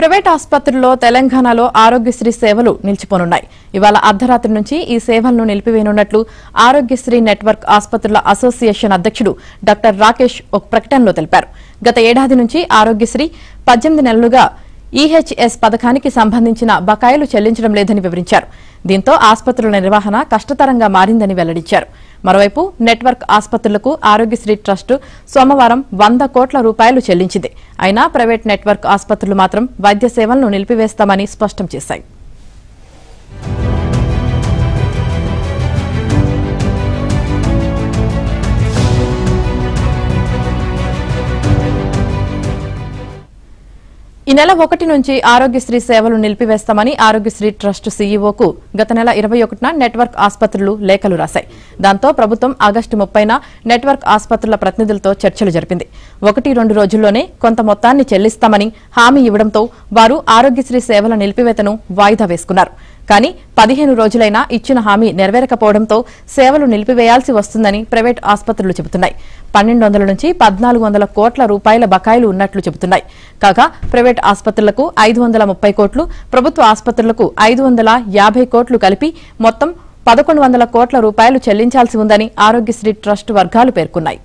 Private ఆసుపత్రుల్లో తెలంగాణలో ఆరోగ్యశ్రీ సేవలు నిలిచిపోనున్నాయి. ఇవాళ అర్ధరాత్రి నుంచి ఈ సేవలను నిలిపివేయనున్నట్లు ఆరోగ్యశ్రీ నెట్వర్క్ ఆసుపత్రుల అసోసియేషన్ అధ్యక్షుడు డాక్టర్ రాకేష్ ఒక ప్రకటనలో తెలిపారు. గత ఏడాది నుంచి ఆరోగ్యశ్రీ 18 నెలలుగా ఈహెచ్ఎస్ పథకానికి సంబంధించిన బకాయిలు చెల్లించడం లేదని వివరించారు. దీంతో ఆసుపత్రుల నిర్వహణ కష్టతరంగా మారిందని వెల్లడించారు. మరోవైపు నెట్వర్క్ ఆసుపత్రులకు ఆరోగ్యశ్రీ ట్రస్ట్ సోమవారం 100 కోట్ల రూపాయలు చెల్లించింది. అయినా ప్రైవేట్ నెట్వర్క్ ఆసుపత్రులు మాత్రం వైద్య సేవలను నిలిపివేస్తామని స్పష్టం చేశాయి. ఈ నెల 1 నుంచి ఆరోగ్యశ్రీ సేవలు నిలిపివేస్తామని ఆరోగ్యశ్రీ ట్రస్ట్ సీఈఓకు గత నెల 21న నెట్వర్క్ ఆసుపత్రులు లేఖలు రాశాయి. దాంతో ప్రభుత్వం ఆగస్టు 30న నెట్వర్క్ ఆసుపత్రుల ప్రతినిధులతో చర్చలు జరిపింది. 1-2 రోజుల్లోనే కొంత మొత్తాన్ని చెల్లిస్తామని హామీ ఇవ్వడంతో వారు ఆరోగ్యశ్రీ సేవల నిలిపివేతను వాయిదా వేసుకున్నారు. కానీ 15 రోజులైనా ఇచ్చిన హామీ నెరవేరకపోవడంతో సేవలు నిలిపివేయాల్సి వస్తుందని ప్రైవేట్ ఆసుపత్రులు చెబుతున్నాయి. 1200 నుంచి 1400 కోట్ల రూపాయల బకాయిలు ఉన్నట్లు చెబుతున్నాయి. కాగా ప్రైవేట్ ఆసుపత్రులకు 530 కోట్లు, ప్రభుత్వ ఆసుపత్రులకు 550 కోట్లు కలిపి మొత్తం 1100 కోట్ల రూపాయలు చెల్లించాల్సి ఉందని ఆరోగ్యశ్రీ ట్రస్ట్ వర్గాలు పేర్కొన్నాయి.